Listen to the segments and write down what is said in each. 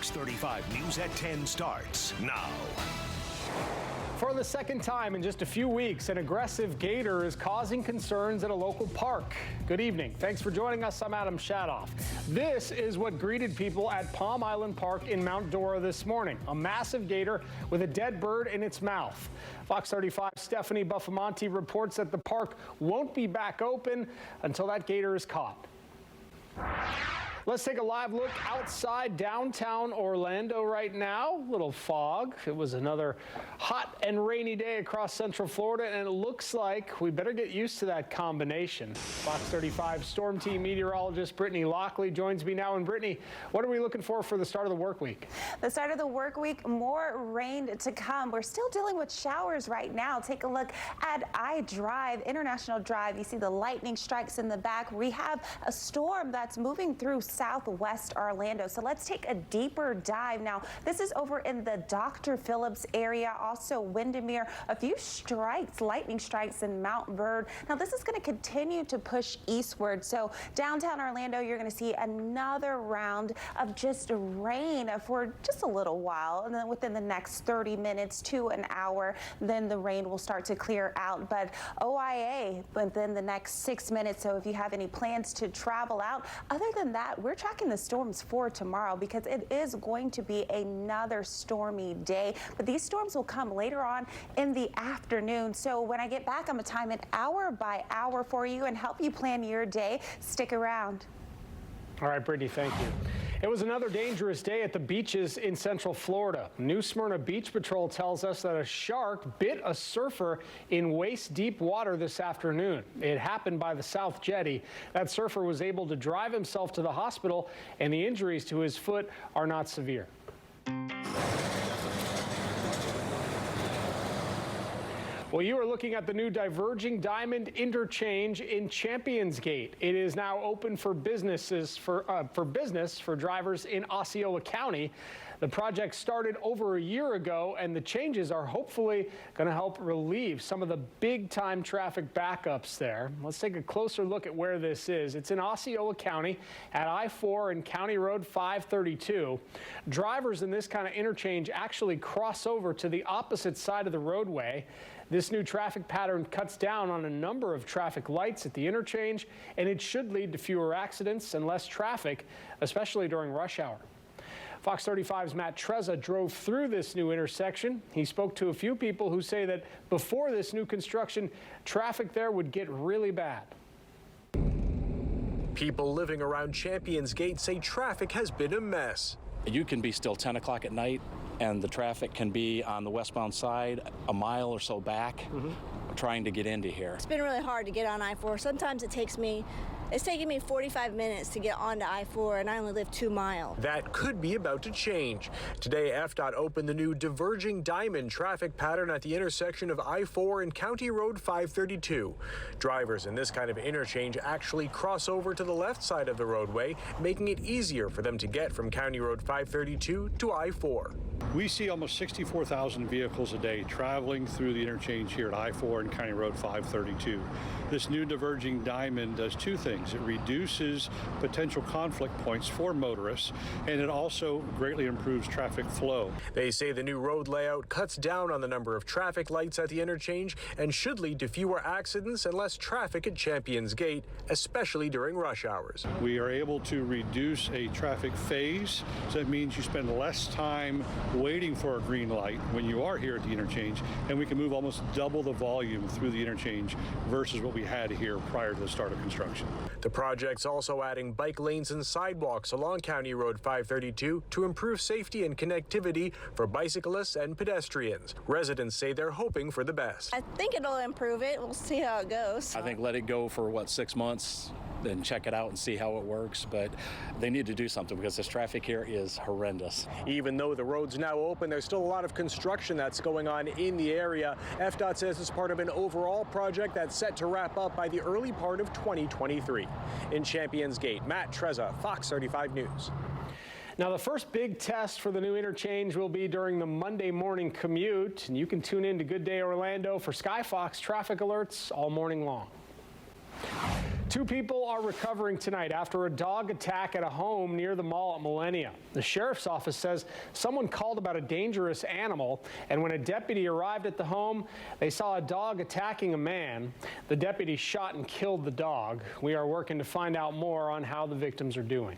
Fox 35 News at 10 starts now. For the second time in just a few weeks, an aggressive gator is causing concerns at a local park. Good evening. Thanks for joining us. I'm Adam Shadoff. This is what greeted people at Palm Island Park in Mount Dora this morning. A massive gator with a dead bird in its mouth. Fox 35's Stephanie Buffamonte reports that the park won't be back open until that gator is caught. Let's take a live look outside downtown Orlando right now. Little fog. It was another hot and rainy day across Central Florida, and it looks like we better get used to that combination. Fox 35 Storm Team meteorologist Brittany Lockley joins me now. And Brittany, what are we looking for the start of the work week? The start of the work week, more rain to come. We're still dealing with showers right now. Take a look at I-Drive, International Drive. You see the lightning strikes in the back. We have a storm that's moving through southwest Orlando. So let's take a deeper dive now. This is over in the Dr. Phillips area, also Windermere, a few strikes, lightning strikes in Mount Bird. Now this is going to continue to push eastward. So downtown Orlando, you're going to see another round of just rain for just a little while. And then within the next 30 minutes to an hour, then the rain will start to clear out. But OIA within the next 6 minutes. So if you have any plans to travel out, other than that, we're tracking the storms for tomorrow because it is going to be another stormy day. But these storms will come later on in the afternoon. So when I get back, I'm going to time it hour by hour for you and help you plan your day. Stick around. All right, Brittany, thank you. It was another dangerous day at the beaches in Central Florida. New Smyrna Beach Patrol tells us that a shark bit a surfer in waist-deep water this afternoon. It happened by the South Jetty. That surfer was able to drive himself to the hospital, and the injuries to his foot are not severe. Well, you are looking at the new diverging diamond interchange in Champions Gate. It is now open for business for drivers in Osceola County. The project started over a year ago, and the changes are hopefully going to help relieve some of the big-time traffic backups there. Let's take a closer look at where this is. It's in Osceola County at I-4 and County Road 532. Drivers in this kind of interchange actually cross over to the opposite side of the roadway. This new traffic pattern cuts down on a number of traffic lights at the interchange, and it should lead to fewer accidents and less traffic, especially during rush hour. Fox 35's Matt Trezza drove through this new intersection. He spoke to a few people who say that before this new construction, traffic there would get really bad. People living around Champions Gate say traffic has been a mess. You can be still 10 o'clock at night, and the traffic can be on the westbound side a mile or so back, trying to get into here. It's been really hard to get on I-4. Sometimes it's taking me 45 minutes to get onto I-4, and I only live 2 miles. That could be about to change. Today, FDOT opened the new diverging diamond traffic pattern at the intersection of I-4 and County Road 532. Drivers in this kind of interchange actually cross over to the left side of the roadway, making it easier for them to get from County Road 532 to I-4. We see almost 64,000 vehicles a day traveling through the interchange here at I-4 and County Road 532. This new diverging diamond does two things. It reduces potential conflict points for motorists, and it also greatly improves traffic flow. They say the new road layout cuts down on the number of traffic lights at the interchange and should lead to fewer accidents and less traffic at Champions Gate, especially during rush hours. We are able to reduce a traffic phase, so that means you spend less time waiting for a green light when you are here at the interchange, and we can move almost double the volume through the interchange versus what we had here prior to the start of construction. The project's also adding bike lanes and sidewalks along County Road 532 to improve safety and connectivity for bicyclists and pedestrians. Residents say they're hoping for the best. I think it'll improve it. We'll see how it goes. I think let it go for, 6 months, then check it out and see how it works. But they need to do something because this traffic here is horrendous. Even though the road's now open, there's still a lot of construction that's going on in the area. FDOT says it's part of an overall project that's set to wrap up by the early part of 2023. In Champions Gate, Matt Trezza, Fox 35 News. Now, the first big test for the new interchange will be during the Monday morning commute, and you can tune in to Good Day Orlando for Sky Fox traffic alerts all morning long. 2 people are recovering tonight after a dog attack at a home near the mall at Millennia. The sheriff's office says someone called about a dangerous animal, and when a deputy arrived at the home, they saw a dog attacking a man. The deputy shot and killed the dog. We are working to find out more on how the victims are doing.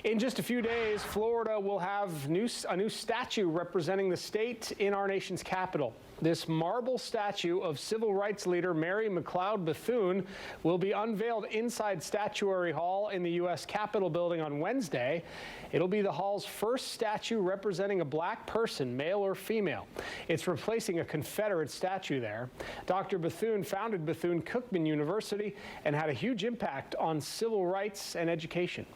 In just a few days, Florida will have a new statue representing the state in our nation's capital. This marble statue of civil rights leader Mary McLeod Bethune will be unveiled inside Statuary Hall in the U.S. Capitol building on Wednesday. It'll be the hall's first statue representing a black person, male or female. It's replacing a Confederate statue there. Dr. Bethune founded Bethune-Cookman University and had a huge impact on civil rights and education.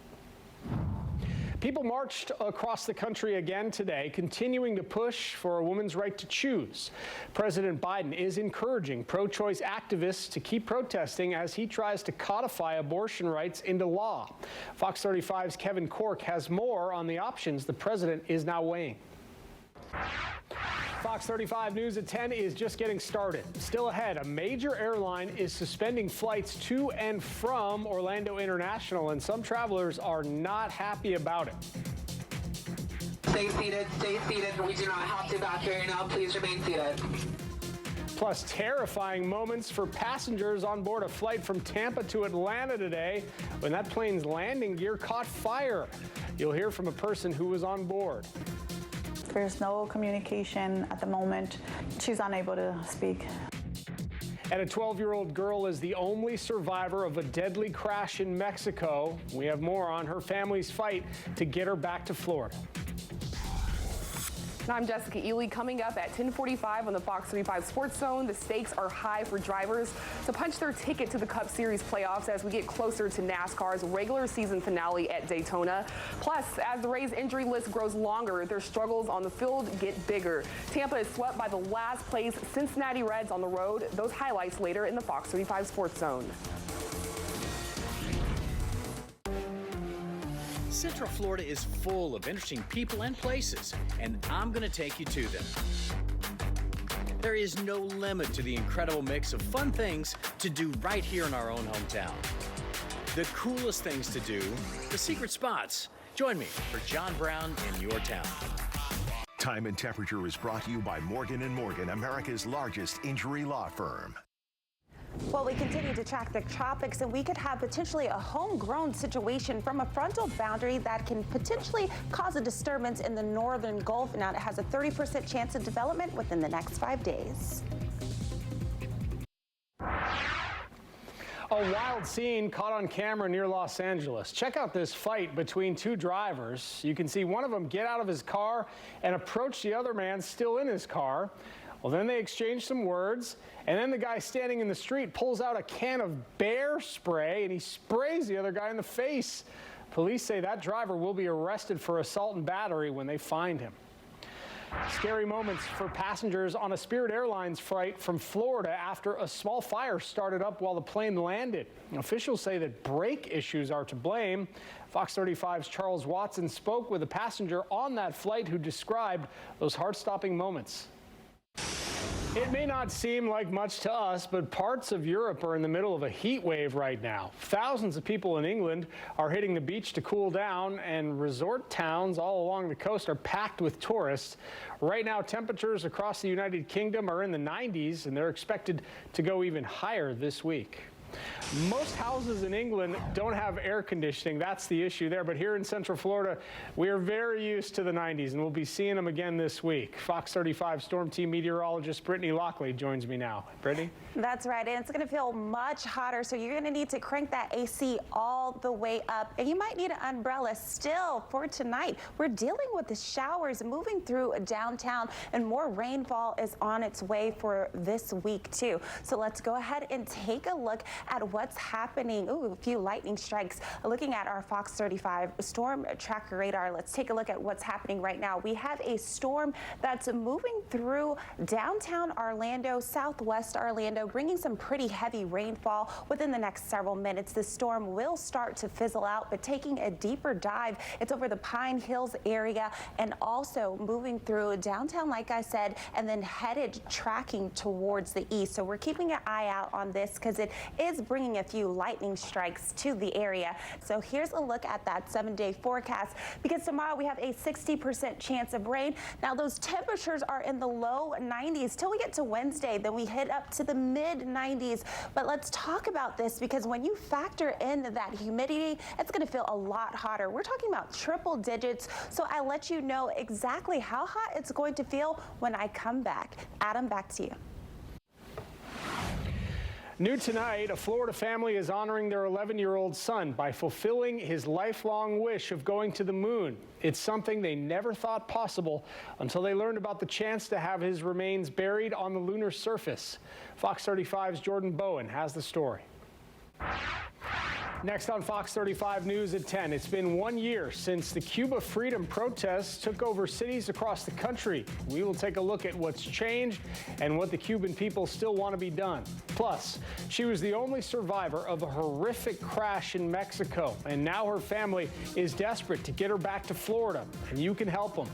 People marched across the country again today, continuing to push for a woman's right to choose. President Biden is encouraging pro-choice activists to keep protesting as he tries to codify abortion rights into law. Fox 35's Kevin Cork has more on the options the president is now weighing. Fox 35 News at 10 is just getting started. Still ahead, a major airline is suspending flights to and from Orlando International, and some travelers are not happy about it. Stay seated, we do not have to evacuate now, please remain seated. Plus, terrifying moments for passengers on board a flight from Tampa to Atlanta today when that plane's landing gear caught fire. You'll hear from a person who was on board. There's no communication at the moment. She's unable to speak. And a 12-year-old girl is the only survivor of a deadly crash in Mexico. We have more on her family's fight to get her back to Florida. I'm Jessica Ely. Coming up at 10:45 on the Fox 35 Sports Zone, the stakes are high for drivers to punch their ticket to the Cup Series playoffs as we get closer to NASCAR's regular season finale at Daytona. Plus, as the Rays' injury list grows longer, their struggles on the field get bigger. Tampa is swept by the last place Cincinnati Reds on the road. Those highlights later in the Fox 35 Sports Zone. Central Florida is full of interesting people and places, and I'm going to take you to them. There is no limit to the incredible mix of fun things to do right here in our own hometown. The coolest things to do, the secret spots. Join me for John Brown in your town. Time and Temperature is brought to you by Morgan & Morgan, America's largest injury law firm. Well, we continue to track the tropics, and we could have potentially a homegrown situation from a frontal boundary that can potentially cause a disturbance in the northern Gulf. Now, it has a 30% chance of development within the next 5 days. A wild scene caught on camera near Los Angeles. Check out this fight between 2 drivers. You can see one of them get out of his car and approach the other man still in his car. Well, then they exchange some words, and then the guy standing in the street pulls out a can of bear spray, and he sprays the other guy in the face. Police say that driver will be arrested for assault and battery when they find him. Scary moments for passengers on a Spirit Airlines flight from Florida after a small fire started up while the plane landed. Officials say that brake issues are to blame. Fox 35's Charles Watson spoke with a passenger on that flight who described those heart-stopping moments. It may not seem like much to us, but parts of Europe are in the middle of a heat wave right now. Thousands of people in England are hitting the beach to cool down, and resort towns all along the coast are packed with tourists. Right now, temperatures across the United Kingdom are in the 90s, and they're expected to go even higher this week. Most houses in England don't have air conditioning. That's the issue there. But here in Central Florida, we are very used to the 90s, and we'll be seeing them again this week. Fox 35 Storm Team meteorologist Brittany Lockley joins me now. Brittany? That's right, and it's going to feel much hotter, so you're going to need to crank that AC all the way up, and you might need an umbrella still for tonight. We're dealing with the showers moving through downtown, and more rainfall is on its way for this week, too. So let's go ahead and take a look at what's happening. Ooh, a few lightning strikes. Looking at our Fox 35 storm tracker radar, let's take a look at what's happening right now. We have a storm that's moving through downtown Orlando, southwest Orlando, bringing some pretty heavy rainfall within the next several minutes. The storm will start to fizzle out, but taking a deeper dive, it's over the Pine Hills area and also moving through downtown, like I said, and then headed tracking towards the east. So we're keeping an eye out on this because it is is bringing a few lightning strikes to the area. So here's a look at that 7-day forecast, because tomorrow we have a 60% chance of rain. Now those temperatures are in the low 90s till we get to Wednesday, then we hit up to the mid 90s. But let's talk about this, because when you factor in that humidity, it's going to feel a lot hotter. We're talking about triple digits. So I'll let you know exactly how hot it's going to feel when I come back. Adam, back to you. New tonight, a Florida family is honoring their 11-year-old son by fulfilling his lifelong wish of going to the moon. It's something they never thought possible until they learned about the chance to have his remains buried on the lunar surface. Fox 35's Jordan Bowen has the story. Next on Fox 35 News at 10, it's been 1 year since the Cuba freedom protests took over cities across the country. We will take a look at what's changed and what the Cuban people still want to be done. Plus, she was the only survivor of a horrific crash in Mexico, and now her family is desperate to get her back to Florida, and you can help them.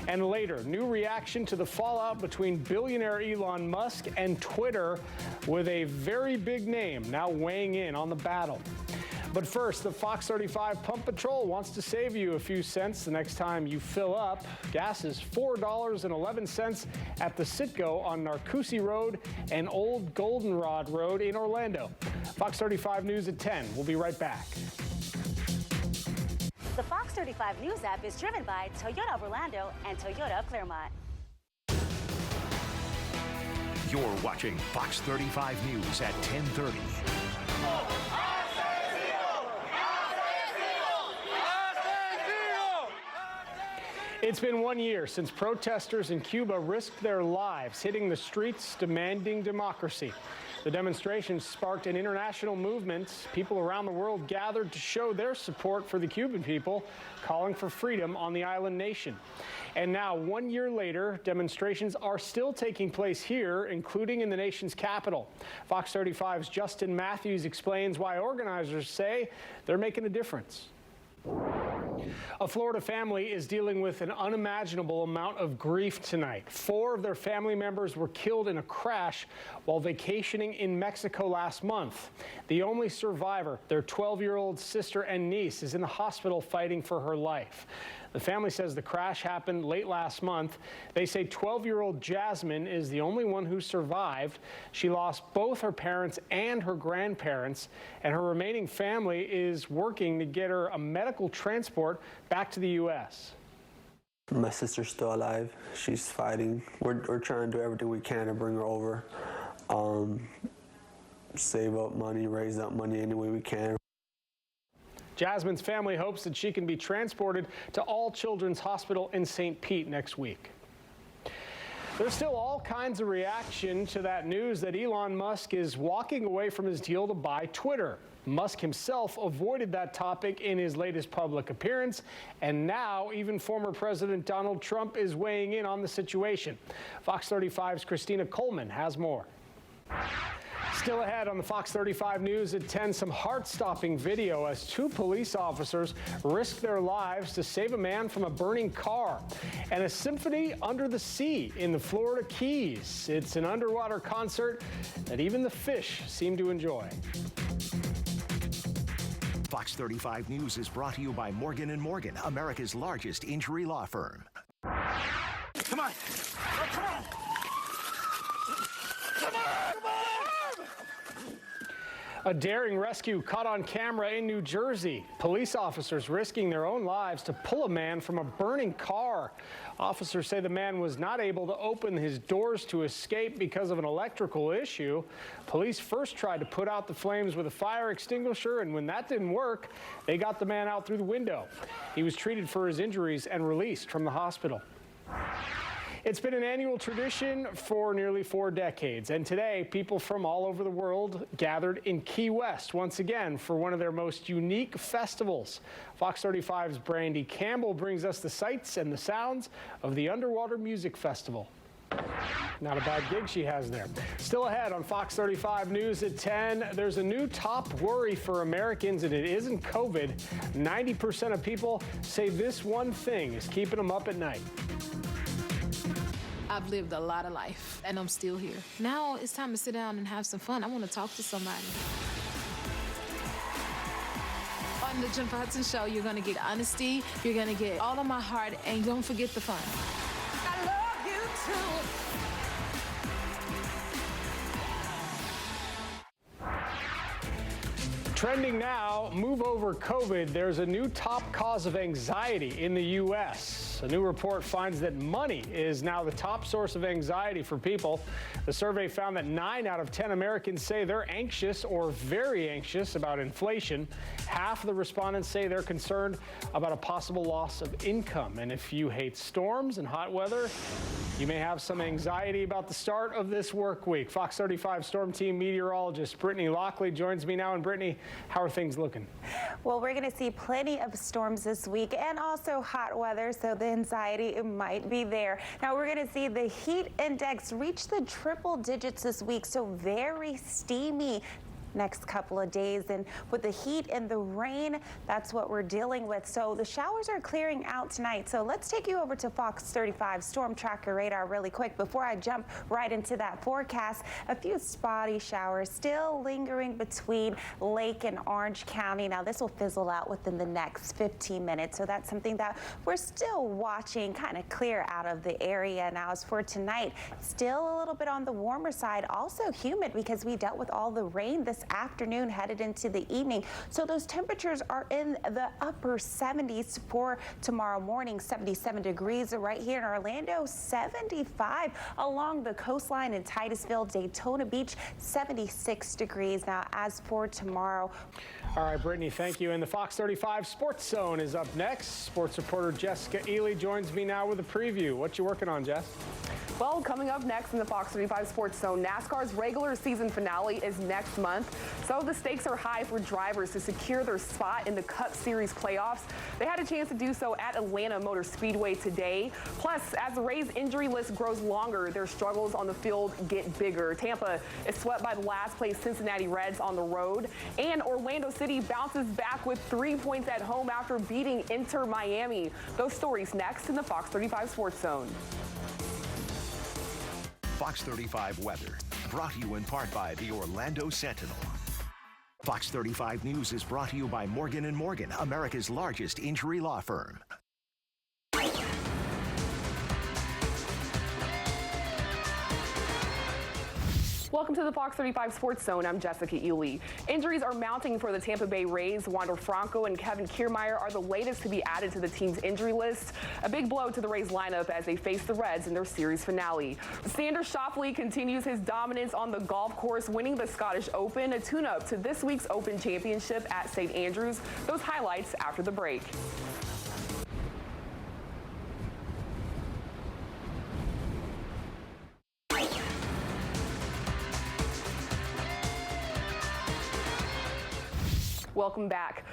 And later, new reaction to the fallout between billionaire Elon Musk and Twitter, with a very big name now weighing in on the battle. But first, the Fox 35 Pump Patrol wants to save you a few cents the next time you fill up. Gas is $4.11 at the Citgo on Narcoossee Road and Old Goldenrod Road in Orlando. Fox 35 News at 10. We'll be right back. The Fox 35 News app is driven by Toyota of Orlando and Toyota of Claremont. You're watching Fox 35 News at 10:30. It's been 1 year since protesters in Cuba risked their lives hitting the streets demanding democracy. The demonstrations sparked an international movement. People around the world gathered to show their support for the Cuban people, calling for freedom on the island nation. And now, 1 year later, demonstrations are still taking place here, including in the nation's capital. Fox 35's Justin Matthews explains why organizers say they're making a difference. A Florida family is dealing with an unimaginable amount of grief tonight. 4 of their family members were killed in a crash while vacationing in Mexico last month. The only survivor, their 12-year-old sister and niece, is in the hospital fighting for her life. The family says the crash happened late last month. They say 12-year-old Jasmine is the only one who survived. She lost both her parents and her grandparents, and her remaining family is working to get her a medical transport back to the U.S. My sister's still alive. She's fighting. We're trying to do everything we can to bring her over. Save up money, raise up money any way we can. Jasmine's family hopes that she can be transported to All Children's Hospital in St. Pete next week. There's still all kinds of reaction to that news that Elon Musk is walking away from his deal to buy Twitter. Musk himself avoided that topic in his latest public appearance, and now even former President Donald Trump is weighing in on the situation. Fox 35's Christina Coleman has more. Still ahead on the Fox 35 News at 10, some heart-stopping video as 2 police officers risk their lives to save a man from a burning car. And a symphony under the sea in the Florida Keys. It's an underwater concert that even the fish seem to enjoy. Fox 35 News is brought to you by Morgan & Morgan, America's largest injury law firm. Come on. Oh, come on. Come on. Come on. A daring rescue caught on camera in New Jersey. Police officers risking their own lives to pull a man from a burning car. Officers say the man was not able to open his doors to escape because of an electrical issue. Police first tried to put out the flames with a fire extinguisher, and when that didn't work, they got the man out through the window. He was treated for his injuries and released from the hospital. It's been an annual tradition for nearly 4 decades, and today people from all over the world gathered in Key West once again for one of their most unique festivals. Fox 35's Brandy Campbell brings us the sights and the sounds of the Underwater Music Festival. Not a bad gig she has there. Still ahead on Fox 35 News at 10, there's a new top worry for Americans, and it isn't COVID. 90% of people say this one thing is keeping them up at night. I've lived a lot of life, and I'm still here. Now it's time to sit down and have some fun. I want to talk to somebody. On the Jennifer Hudson Show, you're going to get honesty, you're going to get all of my heart, and don't forget the fun. I love you too. Trending now, move over COVID. There's a new top cause of anxiety in the U.S. A new report finds that money is now the top source of anxiety for people. The survey found that 9 out of 10 Americans say they're anxious or very anxious about inflation. Half of the respondents say they're concerned about a possible loss of income. And if you hate storms and hot weather, you may have some anxiety about the start of this work week. Fox 35 Storm Team meteorologist Brittany Lockley joins me now. And Brittany, how are things looking? Well, we're going to see plenty of storms this week and also hot weather, so the anxiety might be there. Now, we're going to see the heat index reach the triple digits this week, so very steamy next couple of days. And with the heat and the rain, that's what we're dealing with. So the showers are clearing out tonight. So let's take you over to Fox 35 Storm Tracker radar really quick before I jump right into that forecast. A few spotty showers still lingering between Lake and Orange County. Now this will fizzle out within the next 15 minutes. So that's something that we're still watching kind of clear out of the area. Now as for tonight, still a little bit on the warmer side, also humid because we dealt with all the rain this afternoon headed into the evening. So those temperatures are in the upper 70s for tomorrow morning. 77 degrees right here in Orlando, 75 along the coastline in Titusville, Daytona Beach, 76 degrees. Now as for tomorrow. All right, Brittany, thank you. And the Fox 35 Sports Zone is up next. Sports reporter Jessica Ely joins me now with a preview. What you working on, Jess? Well, coming up next in the Fox 35 Sports Zone, NASCAR's regular season finale is next month. So the stakes are high for drivers to secure their spot in the Cup Series playoffs. They had a chance to do so at Atlanta Motor Speedway today. Plus, as the Rays' injury list grows longer, their struggles on the field get bigger. Tampa is swept by the last-place Cincinnati Reds on the road. And Orlando City bounces back with 3 points at home after beating Inter Miami. Those stories next in the Fox 35 Sports Zone. Fox 35 weather, brought to you in part by the Orlando Sentinel. Fox 35 News is brought to you by Morgan & Morgan, America's largest injury law firm. Welcome to the Fox 35 Sports Zone. I'm Jessica Ely. Injuries are mounting for the Tampa Bay Rays. Wander Franco and Kevin Kiermaier are the latest to be added to the team's injury list. A big blow to the Rays lineup as they face the Reds in their series finale. Xander Schauffele continues his dominance on the golf course, winning the Scottish Open, a tune-up to this week's Open Championship at St. Andrews. Those highlights after the break. Welcome back.